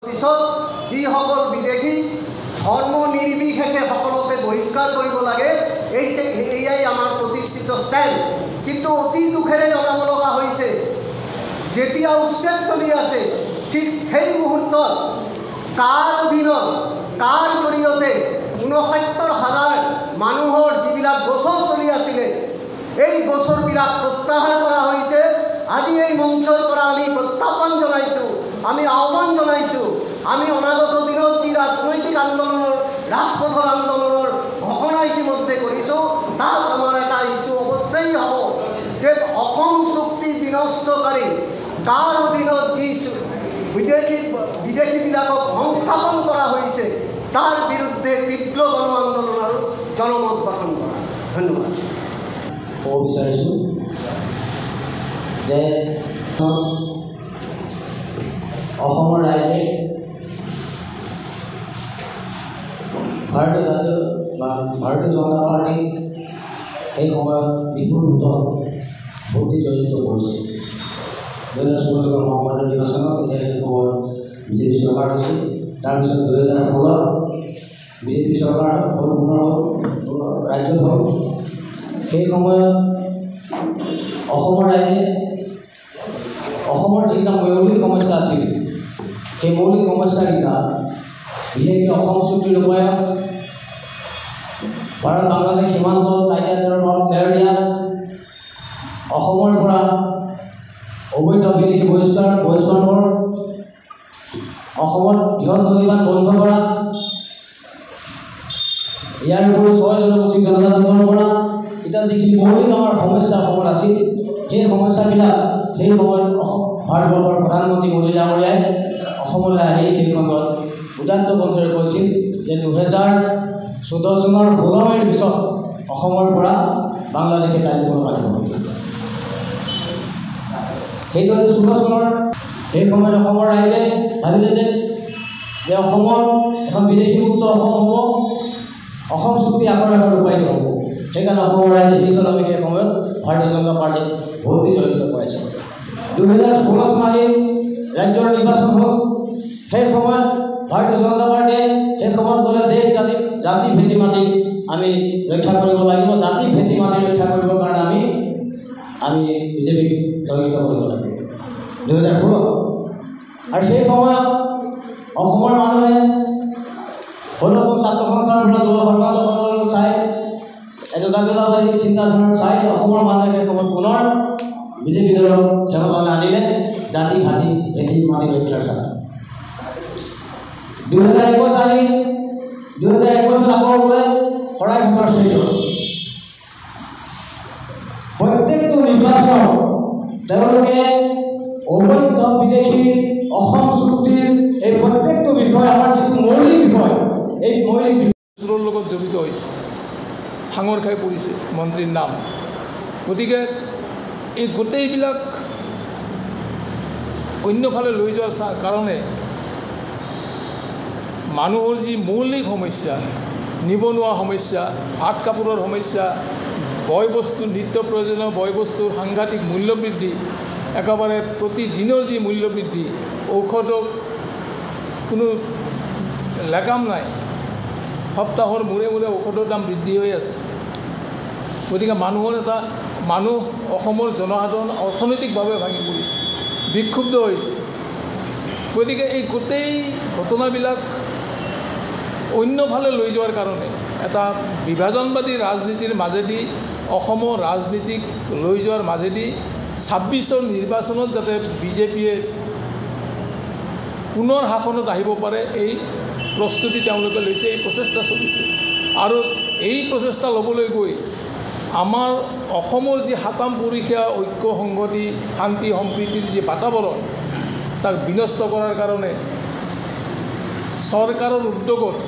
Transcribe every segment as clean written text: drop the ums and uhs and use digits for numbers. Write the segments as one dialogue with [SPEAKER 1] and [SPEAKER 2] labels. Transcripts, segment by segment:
[SPEAKER 1] পিছত যিসকল বিদেশী ধৰ্ম নিৰ্বিশেষে সকলোকে বহিষ্কাৰ কৰিব লাগে, এয়াই আমাৰ প্ৰতিষ্ঠিত ষ্টেণ্ড। কিন্তু অতি দুখেৰে জনাব লগা হৈছে, যেতিয়া উচ্ছেদ চলি আছে ঠিক সেই মুহূৰ্তত কাৰ অধীনত, কাৰ জৰিয়তে ৬৯,০০০ মানুহৰ যিবিলাক গোচৰ চলি আছিলে, এই গোচৰবিলাক প্ৰত্যাহাৰ কৰা হৈছে। আজি এই মঞ্চৰ পৰা আমি প্ৰত্যাহ্বান জনাইছোঁ, আমি আহ্বান জনাইছোঁ, আমি অনাগত দিনত যি ৰাজনৈতিক আন্দোলনৰ, ৰাজপথৰ আন্দোলনৰ ঘোষণা ইতিমধ্যে কৰিছোঁ, তাত আমাৰ এটা ইছ্যু অৱশ্যেই হ'ব যে অসম চুক্তি বিনষ্টকাৰী কাৰ অধীনত যি বিদেশীবিলাকক সংস্থাপন কৰা হৈছে, তাৰ বিৰুদ্ধে তীব্ৰ গণ আন্দোলন আৰু জনমত গঠন কৰা। ধন্যবাদ।
[SPEAKER 2] ক'ব বিচাৰিছোঁ যে অসমৰ ৰাইজে ভাৰতীয় জনতা পাৰ্টি এই সময়ত বিপুল ভোট দি জড়িত কৰিছে। 2016 চনৰ মহামাৰী নিৰ্বাচনত তেতিয়া সেই সময়ত বিজেপি চৰকাৰ হৈছিল। তাৰপিছত 2016 বিজেপি চৰকাৰ ৰাজ্যত হ'ল। সেই সময়ত অসমৰ ৰাইজে অসমৰ যিকেইটা মৌলিক সমস্যা আছিল, সেই মৌলিক সমস্যাকেইটা বিশেষকৈ অসম চুক্তি ৰূপায়ণ, ভাৰত বাংলাদেশ সীমান্ত কাইদাৰ বেৰ দিয়া, অসমৰ পৰা অবৈধ বিদেশী বহিষ্কাৰ, অসমত বৃহৎ নদীবান্ধ বন্ধ কৰা, ইয়াৰ উপৰি ৬ জনগোষ্ঠীক জনজাতিকৰণ কৰা, এতিয়া যিখিনি মৌলিক আমাৰ সমস্যা অসমত আছিল, সেই সমস্যাবিলাক সেই সময়ত ভাৰতবৰ্ষৰ প্ৰধানমন্ত্ৰী মোদী ডাঙৰীয়াই অসমলৈ আহি সেই সময়ত উদাত্ত কণ্ঠৰে কৈছিল যে 2014 চনৰ 16 মে'ৰ পিছত অসমৰ পৰা বাংলাদেশে কাৰ্যকলাপ আৰম্ভ কৰিব। সেই 2016 চনৰ সেই সময়ত অসমৰ ৰাইজে ভাবিলে যে অসমত এখন বিদেশীমুক্ত অসম হ'ব, অসম চুক্তি আকৌ ৰূপায়িত হ'ব। সেইকাৰণে অসমৰ ৰাইজে আমি সেই সময়ত ভাৰতীয় জনতা পাৰ্টীক ভোট দি জড়িত কৰাইছে। 2016 চন আহি ৰাজ্যৰ নিৰ্বাচন হ'ল। সেই সময়ত ভাৰতীয় জনতা পাৰ্টীয়ে সেই সময়ত ক'লে দেশ জাতি ভেটি মাটি আমি ৰক্ষা কৰিব লাগিব, জাতি ভেটি মাটি ৰক্ষা কৰিবৰ কাৰণে আমি বিজেপিক জড়িত কৰিব লাগিব 2016। আৰু সেই সময়ত অসমৰ মানুহে সৰ্বপ্ৰথম ছাত্ৰ সন্থাৰ পৰা জনসাধাৰণ চাই, এটা জাতীয়তাবাদী চিন্তাধাৰা চাই অসমৰ মানুহে সেই সময়ত পুনৰ বিজেপি দলক ক্ষমতালৈ আনিলে জাতি ভাতি ভেটি মাটি ৰক্ষাৰ স্বাৰ্থত। 2021 আহি 2021 আকৌ বোলে শৰাই ঘাটৰ শেষ হ'ল। প্ৰত্যেকটো নিৰ্বাচন তেওঁলোকে অবৈধ বিদেশী অসম চুক্তিৰ এই প্ৰত্যেকটো বিষয়, আমাৰ যিটো মৌলিক বিষয়, এই মৌলিক বিষয়টোৰ লগত জড়িত হৈছে, সাঙৰ খাই পৰিছে মন্ত্ৰীৰ নাম। গতিকে এই গোটেইবিলাক অন্যফালে লৈ যোৱাৰ কাৰণে মানুহৰ যি মৌলিক সমস্যা, নিবনুৱা সমস্যা, ভাত কাপোৰৰ সমস্যা, বয় বস্তু, নিত্য প্ৰয়োজনীয় বয় বস্তুৰ সাংঘাতিক মূল্যবৃদ্ধি, একেবাৰে প্ৰতিদিনৰ যি মূল্যবৃদ্ধি, ঔষধৰ কোনো লেকাম নাই, সপ্তাহৰ মূৰে মূৰে ঔষধৰ দাম বৃদ্ধি হৈ আছে। গতিকে মানুহ অসমৰ জনসাধাৰণ অৰ্থনৈতিকভাৱে ভাঙি পৰিছে, বিক্ষুব্ধ হৈছে। গতিকে এই গোটেই ঘটনাবিলাক অন্যফালে লৈ যোৱাৰ কাৰণে এটা বিভাজনবাদী ৰাজনীতিৰ মাজেদি অসমৰ ৰাজনীতিক লৈ যোৱাৰ মাজেদি 26ৰ নিৰ্বাচনত যাতে বিজেপিয়ে পুনৰ শাসনত আহিব পাৰে, এই প্ৰস্তুতি তেওঁলোকে লৈছে, এই প্ৰচেষ্টা চলিছে। আৰু এই প্ৰচেষ্টা ল'বলৈ গৈ আমাৰ অসমৰ যি সাতাম পৰীক্ষা ঐক্য সংহতি শান্তি সম্প্ৰীতিৰ যি বাতাবৰণ, তাক বিনষ্ট কৰাৰ কাৰণে চৰকাৰৰ উদ্যোগত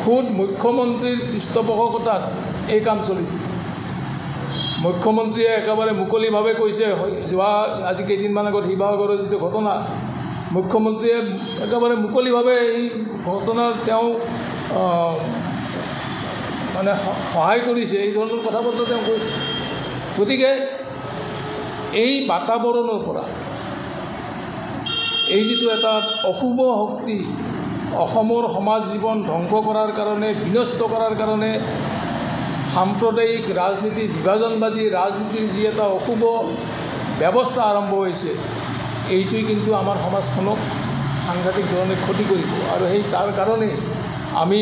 [SPEAKER 2] খুদ মুখ্যমন্ত্ৰীৰ পৃষ্ঠপোষকতাত এই কাম চলিছে। মুখ্যমন্ত্ৰীয়ে একেবাৰে মুকলিভাৱে কৈছে, আজি কেইদিনমান আগত শিৱসাগৰৰ যিটো ঘটনা, মুখ্যমন্ত্ৰীয়ে একেবাৰে মুকলিভাৱে এই ঘটনাৰ তেওঁ মানে সহায় কৰিছে, এই ধৰণৰ কথা বতৰা তেওঁ কৈছে। গতিকে এই বাতাবৰণৰ পৰা
[SPEAKER 3] এই যিটো এটা অশুভ শক্তি অসমৰ সমাজ জীৱন ধ্বংস কৰাৰ কাৰণে বিনষ্ট কৰাৰ কাৰণে সাম্প্ৰদায়িক ৰাজনীতি বিভাজনবাদী ৰাজনীতিৰ যি এটা অশুভ ব্যৱস্থা আৰম্ভ হৈছে এইটোৱে কিন্তু আমাৰ সমাজখনক সাংঘাতিক ধৰণে ক্ষতি কৰিব আৰু সেই তাৰ কাৰণে আমি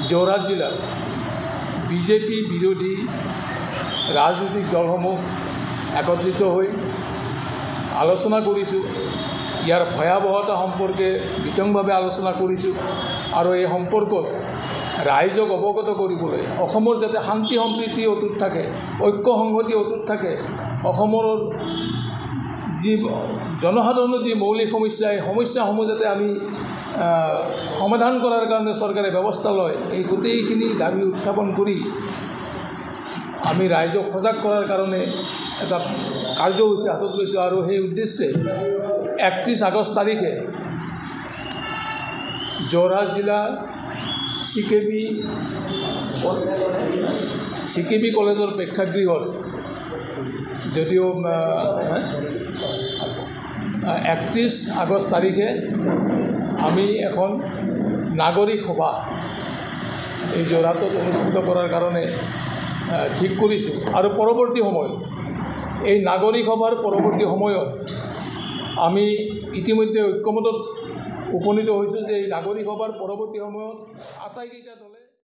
[SPEAKER 3] যোৰহাট জিলাৰ বিজেপি বিৰোধী ৰাজনৈতিক দলসমূহ একত্ৰিত হৈ আলোচনা কৰিছোঁ ইয়াৰ ভয়াৱহতা সম্পৰ্কে বিতংভাৱে আলোচনা কৰিছোঁ আৰু এই সম্পৰ্কত ৰাইজক অৱগত কৰিবলৈ অসমৰ যাতে শান্তি সম্প্ৰীতি অটুট থাকে ঐক্য সংহতি অটুট থাকে অসমৰ যি জনসাধাৰণৰ যি মৌলিক সমস্যা এই সমস্যাসমূহ যাতে আমি সমাধান কৰাৰ কাৰণে চৰকাৰে ব্যৱস্থা লয় এই গোটেইখিনি দাবী উত্থাপন কৰি আমি ৰাইজক সজাগ কৰাৰ কাৰণে এটা কাৰ্যসূচী হাতত লৈছোঁ আৰু সেই উদ্দেশ্যে 31 আগষ্ট তাৰিখে যোৰহাট জিলা চিকেবি কলেজৰ প্ৰেক্ষাগৃহত যদিও 31 আগষ্ট তাৰিখে আমি এখন নাগৰিক সভা এই যোৰহাটত অনুষ্ঠিত কৰাৰ কাৰণে ঠিক কৰিছোঁ আৰু পৰৱৰ্তী সময়ত এই নাগৰিক সভাৰ পৰৱৰ্তী সময়ত আমি ইতিমধ্যে ঐক্যমতত উপনীত হৈছোঁ যে এই নাগৰিক সভাৰ পৰৱৰ্তী সময়ত আটাইকেইটা দলে